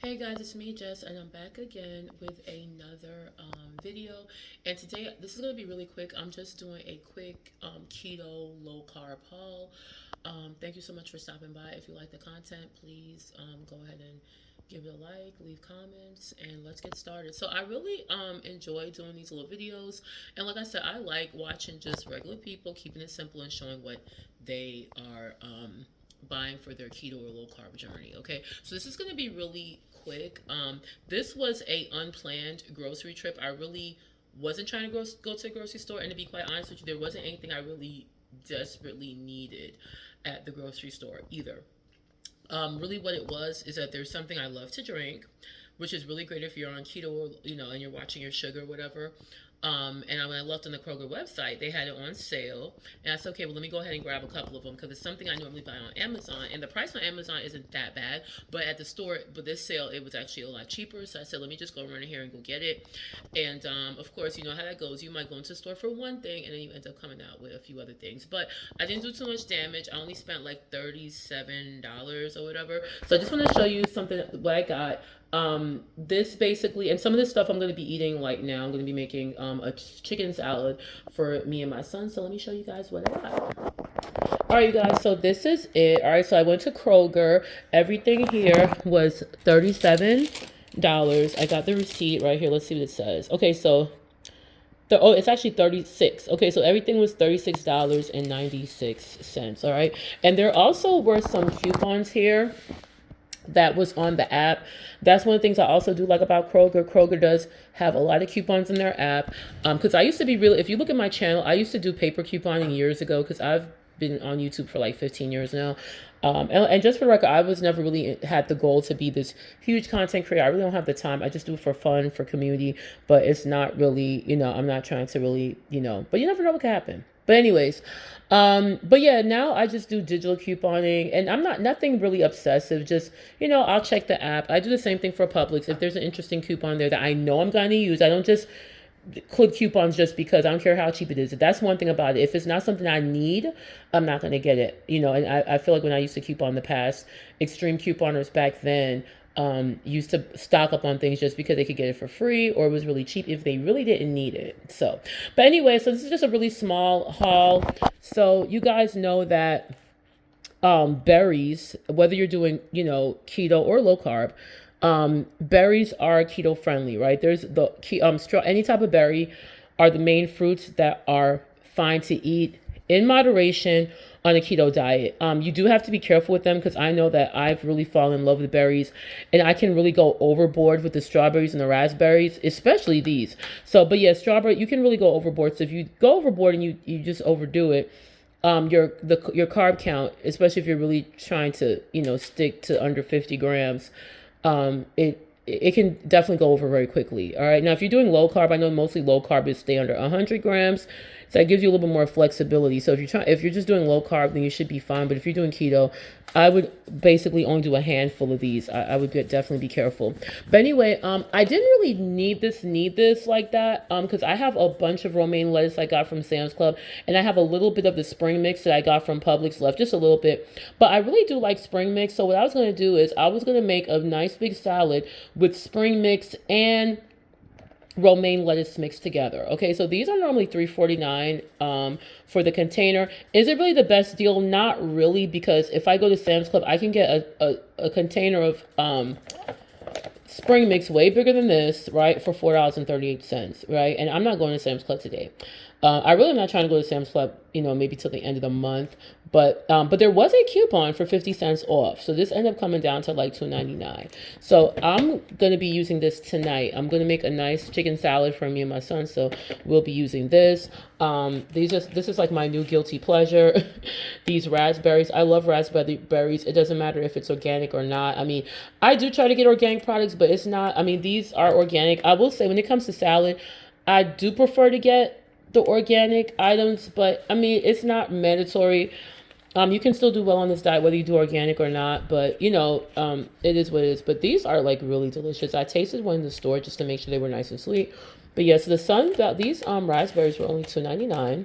Hey guys, it's me Jess, and I'm back again with another video. And today, this is going to be really quick. I'm just doing a quick keto low carb haul. Thank you so much for stopping by. If you like the content, please go ahead and give it a like, leave comments, and let's get started. So I really enjoy doing these little videos, and like I said, I like watching just regular people, keeping it simple and showing what they are buying for their keto or low carb journey. Okay, so this is going to be really quick. This was a unplanned grocery trip. I really wasn't trying to go to the grocery store, and to be quite honest with you, there wasn't anything I really desperately needed at the grocery store either. Really, what it was is that there's something I love to drink, which is really great if you're on keto, or, and you're watching your sugar, or whatever. And when I looked on the Kroger website, they had it on sale. And I said, okay, well, let me go ahead and grab a couple of them because it's something I normally buy on Amazon. And the price on Amazon isn't that bad. But at the store, but this sale, it was actually a lot cheaper. So I said, let me just go run in here and go get it. And of course, you know how that goes. You might go into the store for one thing and then you end up coming out with a few other things. But I didn't do too much damage. I only spent like $37 or whatever. So I just want to show you something, what I got. This basically, and some of this stuff I'm going to be eating like now. I'm going to be making a chicken salad for me and my son. So let me show you guys what I got. All right, you guys. So this is it. All right. So I went to Kroger. Everything here was $37. I got the receipt right here. Let's see what it says. Okay. So it's actually 36. Okay, so everything was $36.96. All right. And there also were some coupons here that was on the app. That's one of the things I also do like about Kroger. Kroger does have a lot of coupons in their app. Because I used to be really, if you look at my channel, I used to do paper couponing years ago because I've been on YouTube for like 15 years now. And just for the record, I was never really had the goal to be this huge content creator. I really don't have the time. I just do it for fun, for community, but it's not really, I'm not trying to really, but you never know what could happen. But anyways, but yeah, now I just do digital couponing and I'm not nothing really obsessive. Just, I'll check the app. I do the same thing for Publix. If there's an interesting coupon there that I know I'm going to use, I don't just click coupons just because. I don't care how cheap it is. That's one thing about it. If it's not something I need, I'm not going to get it. And I feel like when I used to coupon in the past, extreme couponers back then used to stock up on things just because they could get it for free or it was really cheap if they really didn't need it. So, but anyway, so this is just a really small haul. So you guys know that berries, whether you're doing, keto or low carb, berries are keto friendly, right? There's any type of berry are the main fruits that are fine to eat in moderation on a keto diet. You do have to be careful with them because I know that I've really fallen in love with berries and I can really go overboard with the strawberries and the raspberries, especially these. So, but yeah, strawberry, you can really go overboard. So if you go overboard and you just overdo it, your carb count, especially if you're really trying to, stick to under 50 grams, it can definitely go over very quickly. All right. Now, if you're doing low carb, I know mostly low carb is stay under 100 grams. So that gives you a little bit more flexibility. So if you're just doing low carb, then you should be fine. But if you're doing keto, I would basically only do a handful of these. I would definitely be careful. But anyway, I didn't really need this like that. Because I have a bunch of romaine lettuce I got from Sam's Club, and I have a little bit of the spring mix that I got from Publix left, just a little bit. But I really do like spring mix. So what I was going to do is I was going to make a nice big salad with spring mix and romaine lettuce mixed together. Okay, so these are normally $3.49 for the container. Is it really the best deal? Not really, because if I go to Sam's Club, I can get a container of spring mix way bigger than this, right, for $4.38, right? And I'm not going to Sam's Club today. I really am not trying to go to Sam's Club, maybe till the end of the month. But there was a coupon for 50 cents off. So this ended up coming down to like $2.99. So I'm going to be using this tonight. I'm going to make a nice chicken salad for me and my son. So we'll be using this. This is like my new guilty pleasure. These raspberries. I love raspberry berries. It doesn't matter if it's organic or not. I mean, I do try to get organic products, but it's not. I mean, these are organic. I will say when it comes to salad, I do prefer to get the organic items, but I mean, it's not mandatory. You can still do well on this diet, whether you do organic or not, but it is what it is. But these are like really delicious. I tasted one in the store just to make sure they were nice and sweet. But yeah, so these raspberries were only $2.99.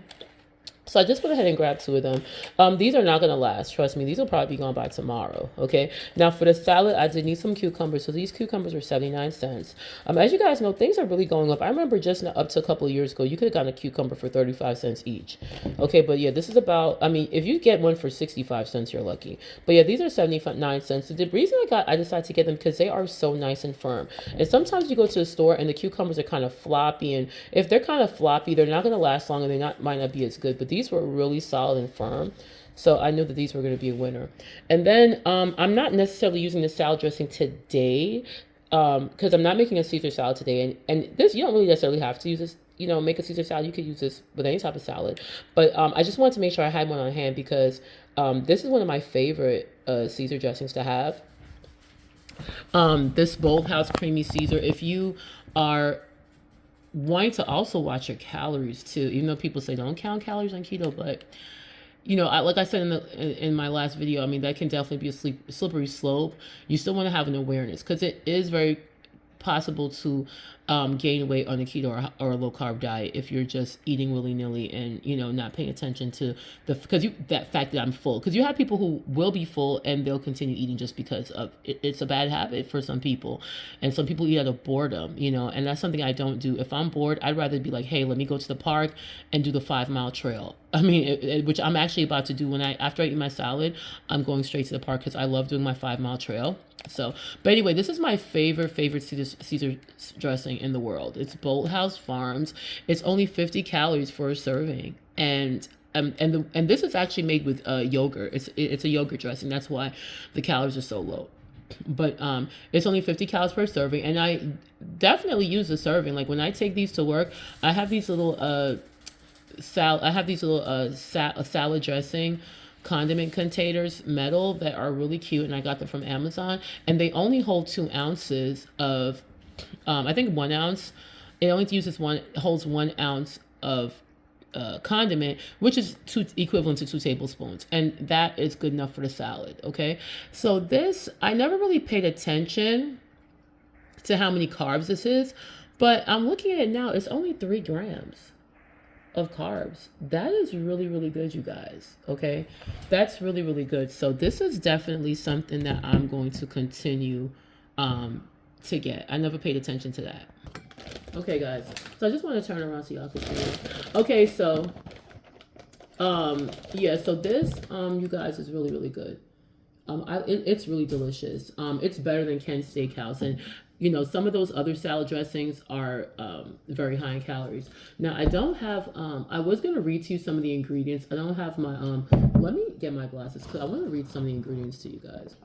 So I just went ahead and grabbed two of them. These are not going to last. Trust me. These will probably be gone by tomorrow. Okay. Now for the salad, I did need some cucumbers. So these cucumbers were 79 cents. As you guys know, things are really going up. I remember just up to a couple of years ago, you could have gotten a cucumber for 35 cents each. Okay. But yeah, this is about, I mean, if you get one for 65 cents, you're lucky. But yeah, these are 79 cents. So the reason I decided to get them because they are so nice and firm. And sometimes you go to the store and the cucumbers are kind of floppy. And if they're kind of floppy, they're not going to last long and might not be as good. But these were really solid and firm. So I knew that these were going to be a winner. And then I'm not necessarily using the salad dressing today because I'm not making a Caesar salad today. And this, you don't really necessarily have to use this, make a Caesar salad. You could use this with any type of salad. But I just wanted to make sure I had one on hand because this is one of my favorite Caesar dressings to have. This Bold House Creamy Caesar. If you are wanting to also watch your calories too, even though people say don't count calories on keto, but like I said in my last video, I mean that can definitely be a slippery slope. You still want to have an awareness because it is very possible to gain weight on a keto or a low carb diet if you're just eating willy-nilly and not paying attention to that fact that I'm full, because you have people who will be full and they'll continue eating just because of it's a bad habit for some people, and some people eat out of boredom, and that's something I don't do. If I'm bored, I'd rather be like, hey, let me go to the park and do the 5-mile trail. I mean, which I'm actually about to do after I eat my salad. I'm going straight to the park because I love doing my 5-mile trail. So, but anyway, this is my favorite Caesar dressing in the world. It's Bolt House Farms. It's only 50 calories for a serving, and this is actually made with yogurt. It's a yogurt dressing. That's why the calories are so low. But it's only 50 calories per serving, and I definitely use the serving. Like when I take these to work, I have these little salad dressing condiment containers, metal, that are really cute, and I got them from Amazon, and they only hold 2 ounces of I think 1 ounce. It only holds 1 ounce of condiment, which is equivalent to 2 tablespoons, and that is good enough for the salad. Okay, so this, I never really paid attention to how many carbs this is, but I'm looking at it now. It's only 3 grams of carbs. That is really, really good, you guys. Okay, that's really, really good. So this is definitely something that I'm going to continue to get. I never paid attention to that. Okay, guys, so I just want to turn around so y'all can see. Okay, so yeah, so this you guys, is really, really good. It's really delicious. It's better than Ken's Steakhouse, and some of those other salad dressings are very high in calories. Now, I don't have, I was going to read to you some of the ingredients. I don't have my, let me get my glasses because I want to read some of the ingredients to you guys.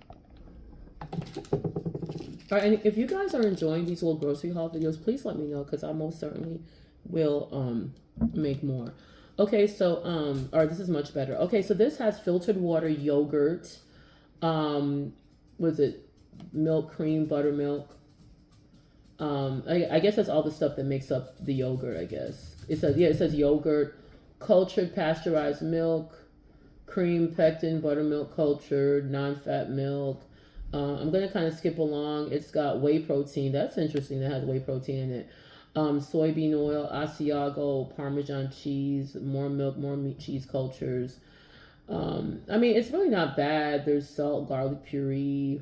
All right, and if you guys are enjoying these little grocery haul videos, please let me know because I most certainly will make more. Okay, so, all right, this is much better. Okay, so this has filtered water, yogurt, was it milk, cream, buttermilk? I guess that's all the stuff that makes up the yogurt, I guess. It says yogurt, cultured pasteurized milk, cream, pectin, buttermilk, cultured, non-fat milk. I'm going to kind of skip along. It's got whey protein. That's interesting. That has whey protein in it. Soybean oil, Asiago, Parmesan cheese, more milk, more meat, cheese cultures. I mean, it's really not bad. There's salt, garlic puree.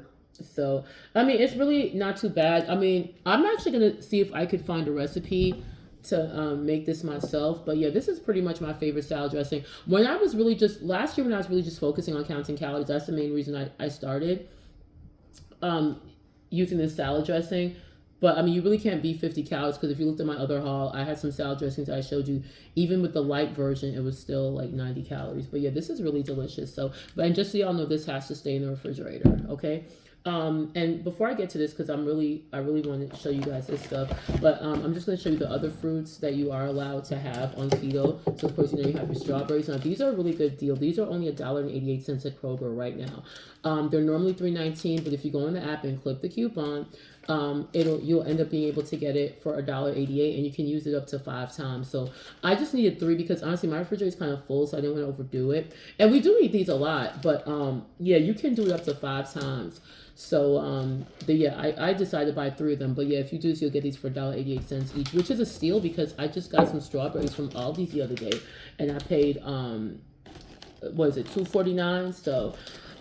So, I mean, it's really not too bad. I mean, I'm actually going to see if I could find a recipe to make this myself. But yeah, this is pretty much my favorite salad dressing. Last year when I was really just focusing on counting calories, that's the main reason I started using this salad dressing. But I mean, you really can't beat 50 calories because if you looked at my other haul, I had some salad dressings that I showed you. Even with the light version, it was still like 90 calories. But yeah, this is really delicious. So, and just so y'all know, this has to stay in the refrigerator, okay? And before I get to this, because I really want to show you guys this stuff, but I'm just going to show you the other fruits that you are allowed to have on keto. So of course, you have your strawberries. Now these are a really good deal. These are only $1.88 at Kroger right now. They're normally $3.19, but if you go on the app and click the coupon, You'll end up being able to get it for $1.88, and you can use it up to 5 times. So I just needed 3 because honestly my refrigerator is kind of full, so I didn't want to overdo it. And we do eat these a lot, but yeah, you can do it up to 5 times. So I decided to buy 3 of them. But yeah, if you do this, you'll get these for $1.88 each, which is a steal because I just got some strawberries from Aldi's the other day, and I paid what is it, $2.49. So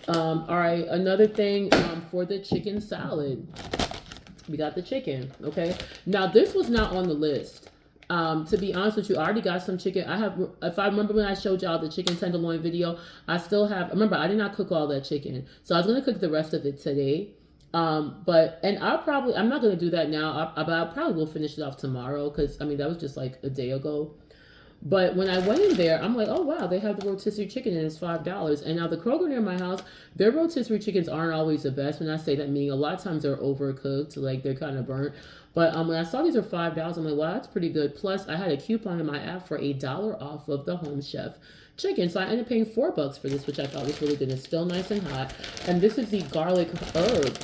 all right, another thing for the chicken salad. We got the chicken, okay? Now, this was not on the list. To be honest with you, I already got some chicken. If I remember when I showed y'all the chicken tenderloin video, I still have, remember, I did not cook all that chicken. So I was going to cook the rest of it today. I'm not going to do that now. But I probably will finish it off tomorrow because, I mean, that was just like a day ago. But when I went in there, I'm like, oh, wow, they have the rotisserie chicken and it's $5. And now the Kroger near my house, their rotisserie chickens aren't always the best. When I say that, meaning a lot of times they're overcooked, like they're kind of burnt. But when I saw these are $5, I'm like, wow, that's pretty good. Plus, I had a coupon in my app for $1 off of the Home Chef chicken. So I ended up paying $4 for this, which I thought was really good. It's still nice and hot. And this is the garlic herb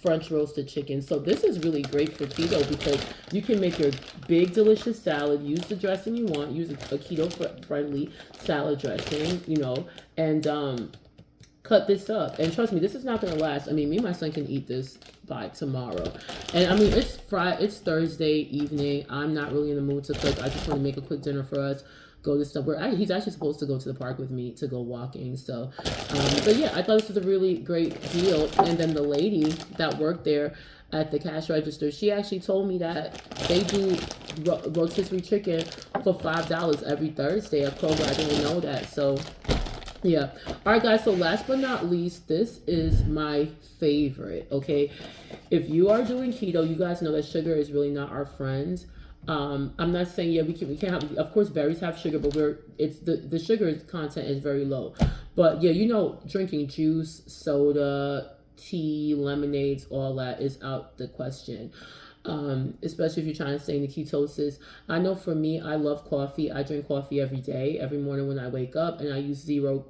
French roasted chicken. So this is really great for keto because you can make your big delicious salad, use the dressing you want, use a keto friendly salad dressing, and cut this up. And trust me, this is not going to last. I mean, me and my son can eat this by tomorrow. And I mean, it's Thursday evening. I'm not really in the mood to cook. I just want to make a quick dinner for us. Go to stuff where he's actually supposed to go to the park with me to go walking. So, but yeah, I thought this was a really great deal. And then the lady that worked there at the cash register, she actually told me that they do rotisserie chicken for $5 every Thursday at Kroger. I didn't know that. So, yeah. All right, guys. So last but not least, this is my favorite. Okay, if you are doing keto, you guys know that sugar is really not our friend. I'm not saying we can't have, of course berries have sugar, but the sugar content is very low. But yeah, drinking juice, soda, tea, lemonades, all that is out the question. Especially if you're trying to stay in the ketosis. I know for me, I love coffee. I drink coffee every day, every morning when I wake up, and I use zero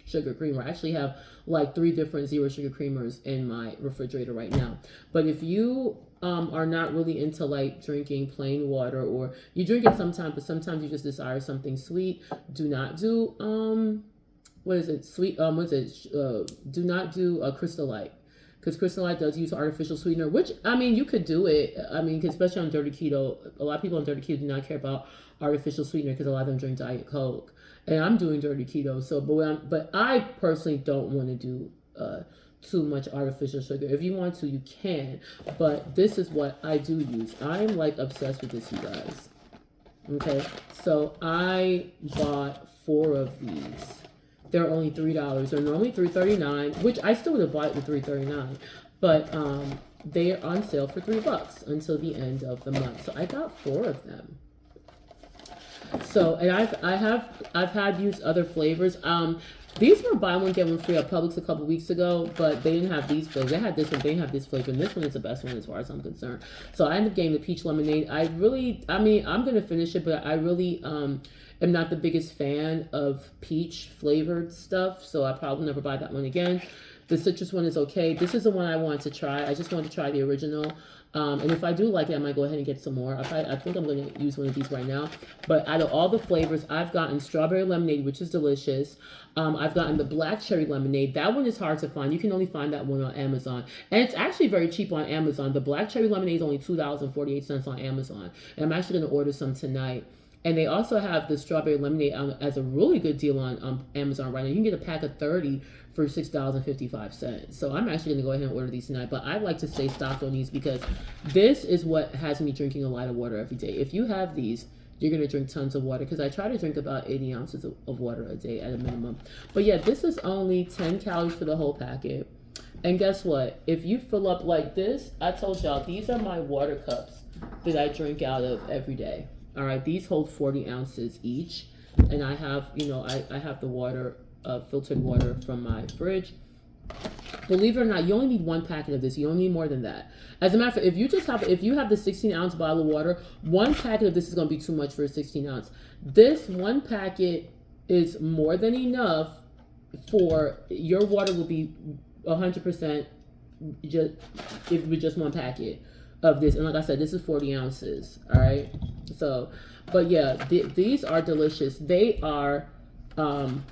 sugar creamer. I actually have like 3 different zero sugar creamers in my refrigerator right now. But if you are not really into like drinking plain water, or you drink it sometimes, but sometimes you just desire something sweet, do not do do not do a Crystal Light, because Crystal Light does use artificial sweetener, which, I mean, you could do it. I mean, especially on Dirty Keto, a lot of people on Dirty Keto do not care about artificial sweetener because a lot of them drink Diet Coke. And I'm doing Dirty Keto, so but I personally don't want to do too much artificial sugar. If you want to, you can, but this is what I do use. I'm like obsessed with this, you guys. Okay, so I bought 4 of these. They're only $3. They're normally $3.39, which I still would have bought it for $3.39, but they are on sale for $3 until the end of the month. So I got 4 of them. So, and I've had used other flavors. These were buy one get one free at Publix a couple weeks ago, but they didn't have these flavors. They had this one, they didn't have this flavor, and this one is the best one as far as I'm concerned. So I ended up getting the peach lemonade. I'm gonna finish it, but I really am not the biggest fan of peach flavored stuff, so I probably never buy that one again. The citrus one is okay. This is the one I wanted to try. I just wanted to try the original. And if I do like it, I might go ahead and get some more. I think I'm going to use one of these right now. But out of all the flavors, I've gotten strawberry lemonade, which is delicious. I've gotten the black cherry lemonade. That one is hard to find. You can only find that one on Amazon. And it's actually very cheap on Amazon. The black cherry lemonade is only $2.48 on Amazon. And I'm actually going to order some tonight. And they also have the strawberry lemonade as a really good deal on Amazon right now. You can get a pack of 30 for $6.55. So I'm actually going to go ahead and order these tonight. But I like to stay stocked on these because this is what has me drinking a lot of water every day. If you have these, you're going to drink tons of water, because I try to drink about 80 ounces of water a day at a minimum. But yeah, this is only 10 calories for the whole packet. And guess what? If you fill up like this, I told y'all, these are my water cups that I drink out of every day. All right, these hold 40 ounces each, and I have, I have the water, filtered water from my fridge. Believe it or not, you only need 1 packet of this. You don't need more than that. As a matter of fact, if you have the 16-ounce bottle of water, 1 packet of this is going to be too much for a 16-ounce. This 1 packet is more than enough for your water will be 100% just if with just one packet of this. And like I said, this is 40 ounces. All right. So, but yeah, these are delicious. They are.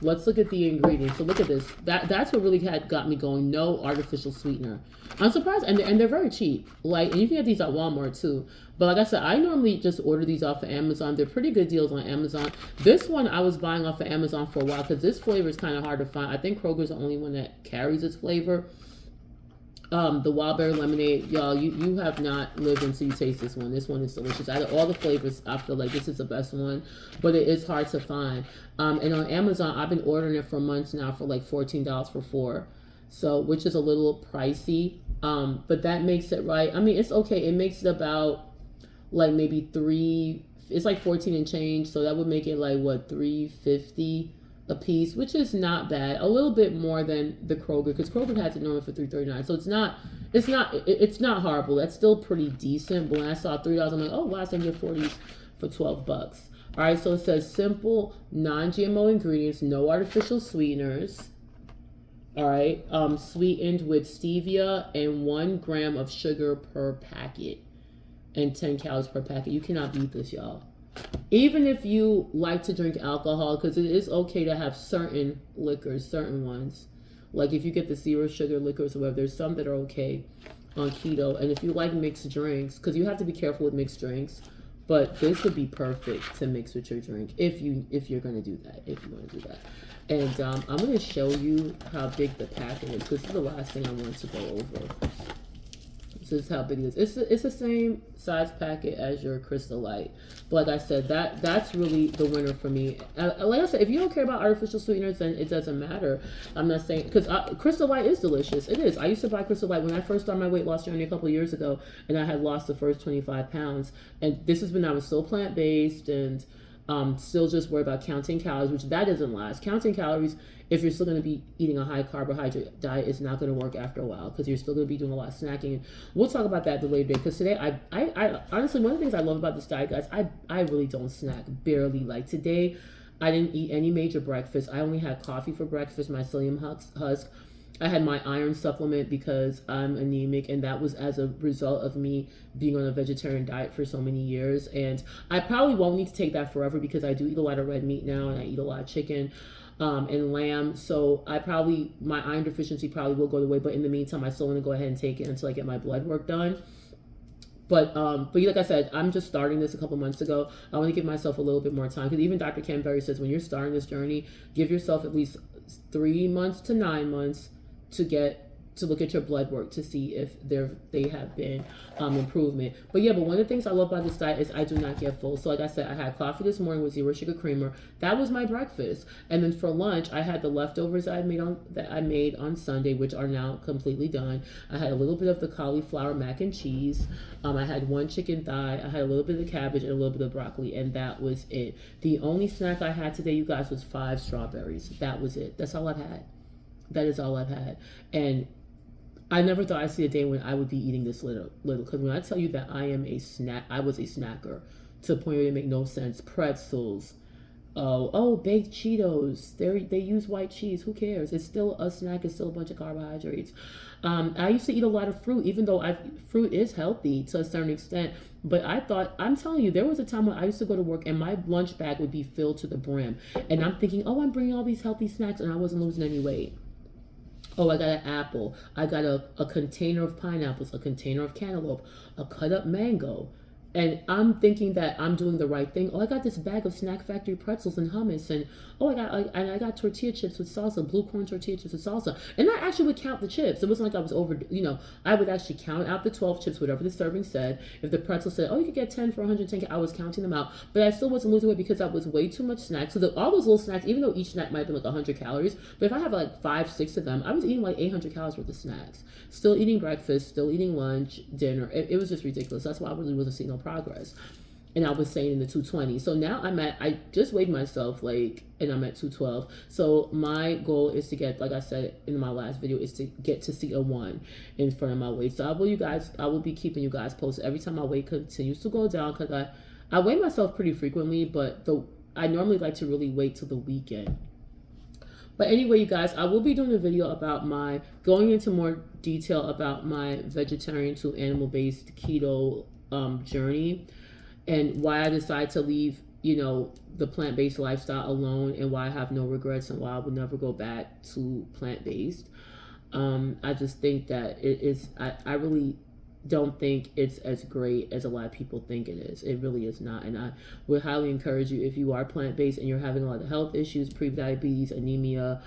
Let's look at the ingredients. So look at this. That's what really got me going. No artificial sweetener. I'm surprised, and they're very cheap. Like, and you can get these at Walmart too. But like I said, I normally just order these off of Amazon. They're pretty good deals on Amazon. This one I was buying off of Amazon for a while because this flavor is kind of hard to find. I think Kroger's the only one that carries this flavor. The wild berry lemonade, y'all, you have not lived until you taste this one. This one is delicious. Out of all the flavors, I feel like this is the best one, but it is hard to find. And on Amazon, I've been ordering it for months now for like $14 for 4, so which is a little pricey. But that makes it right. I mean, it's okay. It makes it about like maybe 3. It's like 14 and change, so that would make it like what, $3.50 a piece, which is not bad. A little bit more than the Kroger, because Kroger has it normally for $3.39, so it's not horrible. That's still pretty decent. But when I saw $3, I'm like, oh wow, I can get 40 for $12. All right, so it says simple, non-GMO ingredients, no artificial sweeteners. All right, sweetened with stevia and 1 gram of sugar per packet, and 10 calories per packet. You cannot beat this, y'all. Even if you like to drink alcohol, because it is okay to have certain liquors, certain ones. Like if you get the 0 sugar liquors or whatever, there's some that are okay on keto. And if you like mixed drinks, because you have to be careful with mixed drinks, but this would be perfect to mix with your drink if you're gonna do that, if you want to do that. And I'm gonna show you how big the packet is, because this is the last thing I want to go over. This is how big it is. It's the same size packet as your Crystal Light. But like I said, that's really the winner for me. Like I said, if you don't care about artificial sweeteners, then it doesn't matter. I'm not saying, because Crystal Light is delicious. It is. I used to buy Crystal Light when I first started my weight loss journey a couple of years ago, and I had lost the first 25 pounds. And this is when I was still plant-based and still just worried about counting calories, which that doesn't last. Counting calories, if you're still going to be eating a high carbohydrate diet, is not going to work after a while, because you're still going to be doing a lot of snacking. And we'll talk about that the later day, because today I honestly, one of the things I love about this diet, guys, I really don't snack, barely. Like today, I didn't eat any major breakfast. I only had coffee for breakfast, my psyllium husk. I had my iron supplement because I'm anemic, and that was as a result of me being on a vegetarian diet for so many years. And I probably won't need to take that forever, because I do eat a lot of red meat now, and I eat a lot of chicken and lamb. So my iron deficiency probably will go away. But in the meantime, I still want to go ahead and take it until I get my blood work done. But like I said, I'm just starting this a couple months ago. I want to give myself a little bit more time, because even Dr. Ken Berry says when you're starting this journey, give yourself at least 3 months to 9 months to look at your blood work to see if they have been improvement. But one of the things I love about this diet is I do not get full. So like I said, I had coffee this morning with 0 sugar creamer. That was my breakfast. And then for lunch, I had the leftovers that I made on Sunday, which are now completely done. I had a little bit of the cauliflower mac and cheese. I had 1 chicken thigh. I had a little bit of cabbage and a little bit of broccoli, and that was it. The only snack I had today, you guys, was 5 strawberries. That was it. That's all I've had. That is all I've had. And I never thought I'd see a day when I would be eating this little. Because when I tell you that I was a snacker to the point where it make no sense. Pretzels, baked Cheetos. They use white cheese. Who cares? It's still a snack. It's still a bunch of carbohydrates. I used to eat a lot of fruit, even though fruit is healthy to a certain extent. But I'm telling you, there was a time when I used to go to work and my lunch bag would be filled to the brim. And I'm thinking, I'm bringing all these healthy snacks, and I wasn't losing any weight. I got an apple. I got a container of pineapples, a container of cantaloupe, a cut up mango. And I'm thinking that I'm doing the right thing. I got this bag of Snack Factory pretzels and hummus, and I got tortilla chips with salsa, blue corn tortilla chips with salsa. And I actually would count the chips. It wasn't like I was I would actually count out the 12 chips, whatever the serving said. If the pretzel said, you could get 10 for 110, I was counting them out. But I still wasn't losing weight because that was way too much snack. So all those little snacks, even though each snack might be like 100 calories, but if I have like 5, 6 of them, I was eating like 800 calories worth of snacks. Still eating breakfast, still eating lunch, dinner. It was just ridiculous. That's why I really wasn't seeing no progress. And I was saying in the 220. So now I just weighed myself and I'm at 212. So my goal is to get, like I said in my last video, is to get to see a 1 in front of my weight. So I will be keeping you guys posted every time my weight continues to go down, because I weigh myself pretty frequently, but I normally like to really wait till the weekend. But anyway, you guys, I will be doing a video about going into more detail about my vegetarian to animal-based keto journey, and why I decided to leave, the plant-based lifestyle alone, and why I have no regrets, and why I would never go back to plant-based. I just think that it is, I really don't think it's as great as a lot of people think it is. It really is not. And I would highly encourage you, if you are plant-based and you're having a lot of health issues, pre-diabetes, anemia,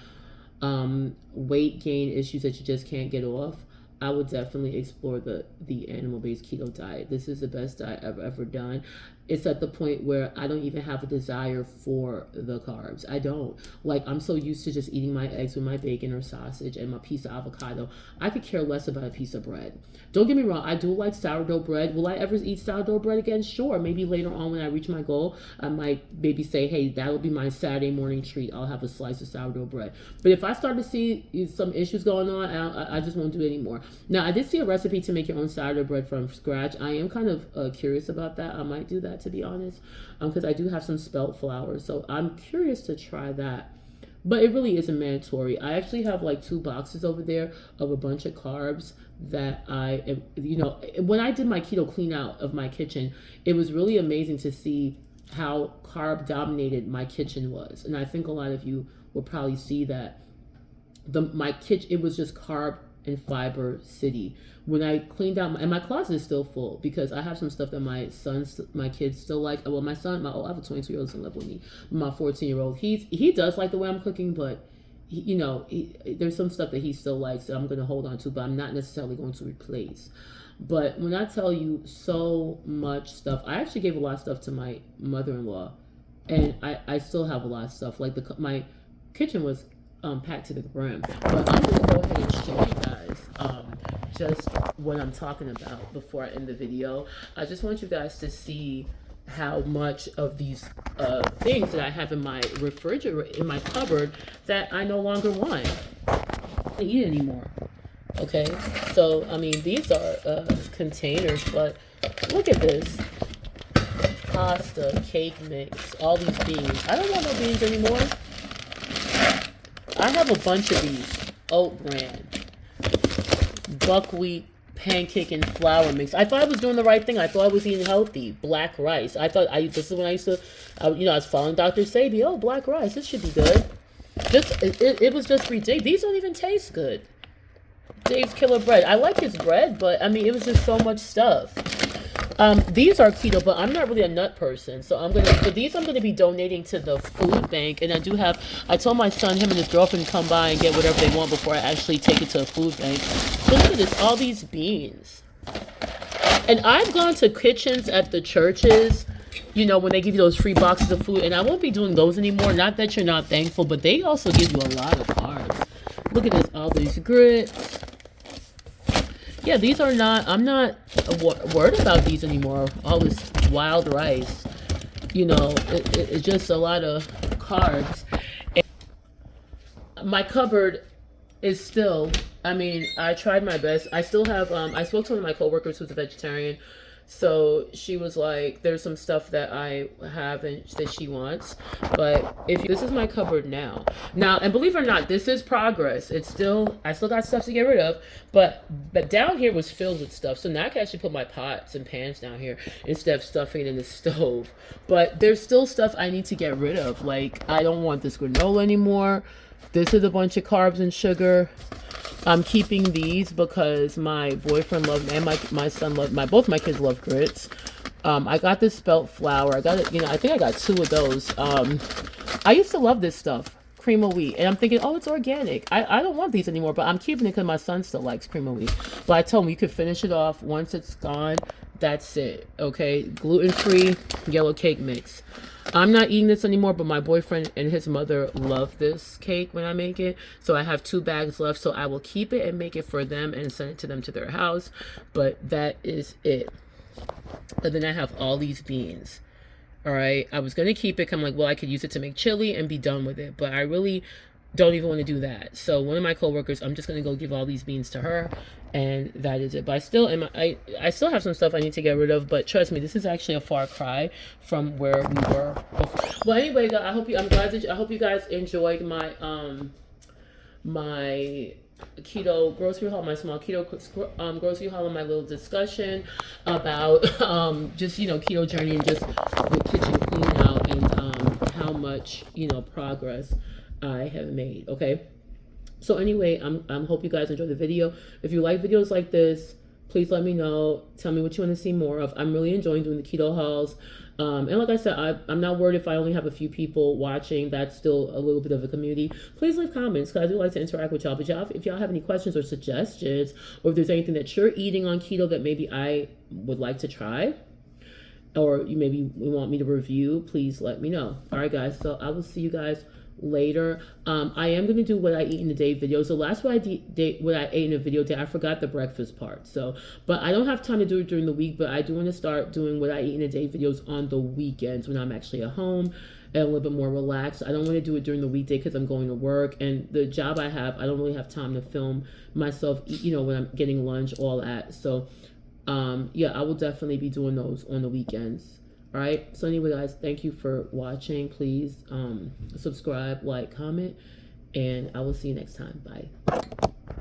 weight gain issues that you just can't get off, I would definitely explore the animal-based keto diet. This is the best diet I've ever done. It's at the point where I don't even have a desire for the carbs. I don't. Like, I'm so used to just eating my eggs with my bacon or sausage and my piece of avocado. I could care less about a piece of bread. Don't get me wrong, I do like sourdough bread. Will I ever eat sourdough bread again? Sure. Maybe later on when I reach my goal, I might maybe say, hey, that'll be my Saturday morning treat. I'll have a slice of sourdough bread. But if I start to see some issues going on, I just won't do it anymore. Now, I did see a recipe to make your own sourdough bread from scratch. I am kind of curious about that. I might do that, to be honest, because I do have some spelt flour. So I'm curious to try that. But it really isn't mandatory. I actually have like 2 boxes over there of a bunch of carbs that when I did my keto clean out of my kitchen, it was really amazing to see how carb dominated my kitchen was. And I think a lot of you will probably see that my kitchen, it was just carb and fiber city. When I cleaned out and my closet is still full, because I have some stuff that my kids still like. Well, I have a 22-year-old doesn't live with me. My 14-year-old, he does like the way I'm cooking, but there's some stuff that he still likes that I'm going to hold on to, but I'm not necessarily going to replace. But when I tell you so much stuff, I actually gave a lot of stuff to my mother-in-law, and I still have a lot of stuff. Like my kitchen was packed to the brim. But I'm going to go ahead and show you guys just what I'm talking about before I end the video. I just want you guys to see how much of these things that I have in my refrigerator, in my cupboard, that I no longer want to eat anymore. Okay, so I mean, these are containers, but look at this: pasta, cake mix, all these beans. I don't want no beans anymore. I have a bunch of these oat bran, buckwheat, pancake and flour mix. I thought I was doing the right thing. I thought I was eating healthy. Black rice. This is when I used to, I was following Dr. Sabi. Oh, black rice. This should be good. It was just ridiculous. These don't even taste good. Dave's Killer Bread. I like his bread, but I mean, it was just so much stuff. These are keto, but I'm not really a nut person. So I'm gonna be donating to the food bank. And I told my son, him and his girlfriend, come by and get whatever they want before I actually take it to a food bank. So look at this, all these beans. And I've gone to kitchens at the churches, when they give you those free boxes of food, and I won't be doing those anymore. Not that you're not thankful, but they also give you a lot of carbs. Look at this, all these grits. Yeah, I'm not worried about these anymore. All this wild rice, it's just a lot of carbs. And my cupboard is still, I tried my best. I still have, I spoke to one of my coworkers who's a vegetarian. So she was like, there's some stuff that I have and that she wants, but this is my cupboard now, and believe it or not, this is progress. I still got stuff to get rid of, but down here was filled with stuff. So now I can actually put my pots and pans down here instead of stuffing it in the stove. But there's still stuff I need to get rid of. Like, I don't want this granola anymore. This is a bunch of carbs and sugar. I'm keeping these because my boyfriend loved, and my son loved, both my kids love grits. I got this spelt flour. I got it, I think I got 2 of those. I used to love this stuff, cream of wheat. And I'm thinking, oh, it's organic. I don't want these anymore, but I'm keeping it because my son still likes cream of wheat. But I told him you could finish it off. Once it's gone, that's it. Okay, gluten-free yellow cake mix. I'm not eating this anymore, but my boyfriend and his mother love this cake when I make it. So I have 2 bags left, so I will keep it and make it for them and send it to them to their house. But that is it. And then I have all these beans. All right. I was going to keep it. I'm like, well, I could use it to make chili and be done with it. But I really don't even want to do that. So one of my coworkers, I'm just going to go give all these beans to her, and that is it. But I still have some stuff I need to get rid of, but trust me, this is actually a far cry from where we were before. Well, anyway, guys, I hope you guys enjoyed my my keto grocery haul, my small keto grocery haul, and my little discussion about just keto journey and just the kitchen clean out and how much progress I have made. Okay, so anyway, I'm hope you guys enjoy the video. If you like videos like this, please let me know. Tell me what you want to see more of. I'm really enjoying doing the keto hauls. And like I said, I'm not worried if I only have a few people watching. That's still a little bit of a community. Please leave comments because I do like to interact with y'all. But if y'all have any questions or suggestions, or if there's anything that you're eating on keto that maybe I would like to try, or you maybe want me to review, please let me know. All right, guys. So I will see you guys later. I am going to do what I eat in a day video. So last what I ate in a video day, I forgot the breakfast part. So, but I don't have time to do it during the week, but I do want to start doing what I eat in a day videos on the weekends when I'm actually at home and a little bit more relaxed. I don't want to do it during the weekday because I'm going to work, and the job I have, I don't really have time to film myself, when I'm getting lunch, all that. So, yeah, I will definitely be doing those on the weekends. All right. So anyway, guys, thank you for watching. Please subscribe, like, comment, and I will see you next time. Bye.